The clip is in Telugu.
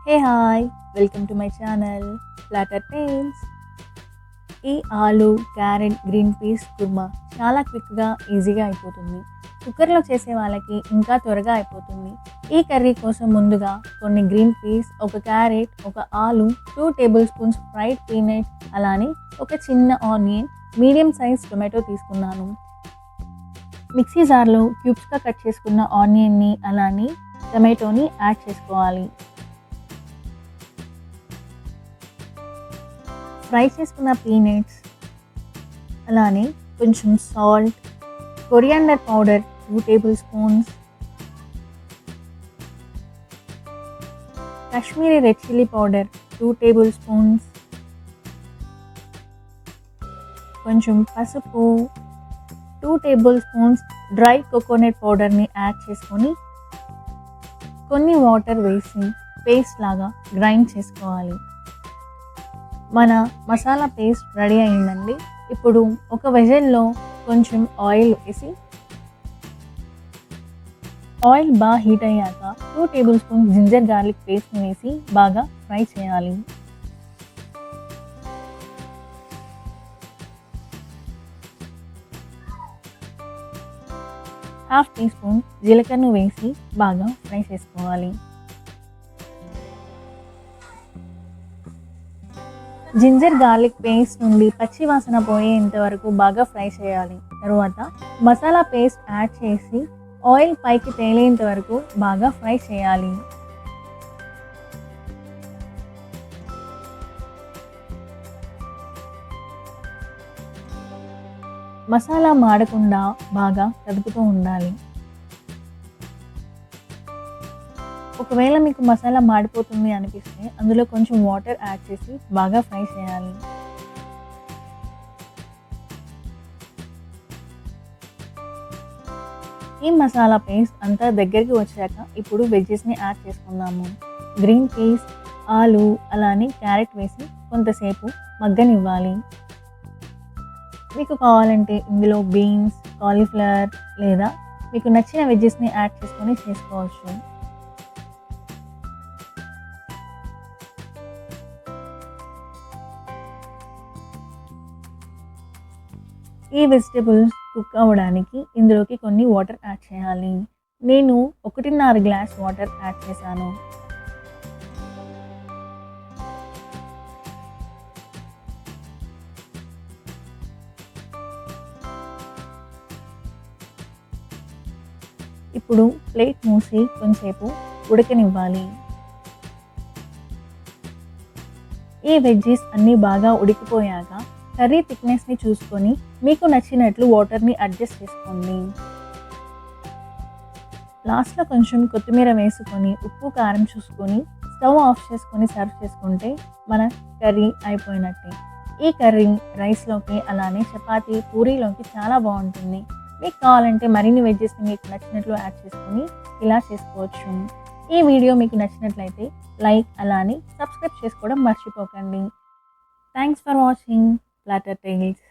Hey hi, welcome to my channel flatter times. ఈ ఆలు క్యారెట్ గ్రీన్ పీస్ కుర్మా చాలా క్విక్గా ఈజీగా అయిపోతుంది. కుక్కర్లో చేసే వాళ్ళకి ఇంకా త్వరగా అయిపోతుంది. ఈ కర్రీ కోసం ముందుగా కొన్ని గ్రీన్ పీస్, ఒక క్యారెట్, ఒక ఆలు, 2 టేబుల్ స్పూన్స్ ఫ్రైడ్ పీనట్, అలానే ఒక చిన్న ఆనియన్, మీడియం సైజ్ టొమాటో తీసుకున్నాను. మిక్సీ జార్లో క్యూబ్స్గా కట్ చేసుకున్న ఆనియన్ని అలానే టొమాటోని యాడ్ చేసుకోవాలి. ఫ్రై చేసుకున్న పీనట్స్, అలానే కొంచెం salt, coriander powder 2 table spoons, Kashmiri red chilli powder 2 table spoons, కొంచెం పసుపు, 2 టేబుల్ స్పూన్స్ డ్రై కోకోనట్ పౌడర్ని యాడ్ చేసుకొని కొన్ని వాటర్ వేసి పేస్ట్ లాగా గ్రైండ్ చేసుకోవాలి. మన మసాలా పేస్ట్ రెడీ అయిందండి. ఇప్పుడు ఒక వెజల్లో కొంచెం ఆయిల్ వేసి, ఆయిల్ బాగా హీట్ అయ్యాక 2 టేబుల్ స్పూన్స్ జింజర్ గార్లిక్ పేస్ట్ని వేసి బాగా ఫ్రై చేయాలి. హాఫ్ టీ స్పూన్ జీలకర్రను వేసి బాగా ఫ్రై చేసుకోవాలి. జింజర్ గార్లిక్ పేస్ట్ నుండి పచ్చి వాసన పోయేంత వరకు బాగా ఫ్రై చేయాలి. తరువాత మసాలా పేస్ట్ యాడ్ చేసి ఆయిల్ పైకి తేలేంత వరకు బాగా ఫ్రై చేయాలి. మసాలా మాడకుండా బాగా కదుపుతూ ఉండాలి. ఒకవేళ మీకు మసాలా మాడిపోతుంది అనిపిస్తే అందులో కొంచెం వాటర్ యాడ్ చేసి బాగా ఫ్రై చేయాలి. ఈ మసాలా పేస్ట్ అంతా దగ్గరికి వచ్చాక ఇప్పుడు వెజ్జెస్ని యాడ్ చేసుకుందాము. గ్రీన్ పీస్, ఆలు, అలానే క్యారెట్ వేసి కొంతసేపు మగ్గనివ్వాలి. మీకు కావాలంటే ఇందులో బీన్స్, కాలీఫ్లవర్ లేదా మీకు నచ్చిన వెజ్జెస్ని యాడ్ చేసుకొని చేసుకోవచ్చు. ఈ వెజిటేబుల్స్ కుక్ అవ్వడానికి ఇందులోకి కొన్ని వాటర్ యాడ్ చేయాలి. నేను 1.5 గ్లాస్ వాటర్ యాడ్ చేశాను. ఇప్పుడు ప్లేట్ మూసి కొంచెంసేపు ఉడకనివ్వాలి. ఈ వెజ్జీస్ అన్నీ బాగా ఉడికిపోయాక కర్రీ థిక్నెస్ని చూసుకొని మీకు నచ్చినట్లు వాటర్ని అడ్జస్ట్ చేసుకోండి. లాస్ట్లో కొంచెం కొత్తిమీర వేసుకొని ఉప్పు కారం చూసుకొని స్టవ్ ఆఫ్ చేసుకొని సర్వ్ చేసుకుంటే మన కర్రీ అయిపోయినట్టే. ఈ కర్రీ రైస్లోకి అలానే చపాతీ, పూరీలోకి చాలా బాగుంటుంది. మీకు కావాలంటే మరిన్ని వెజ్జెస్ని మీకు నచ్చినట్లు యాడ్ చేసుకొని ఇలా చేసుకోవచ్చు. ఈ వీడియో మీకు నచ్చినట్లయితే లైక్ అలానే సబ్స్క్రైబ్ చేసుకోవడం మర్చిపోకండి. Thanks for watching flatter tiles.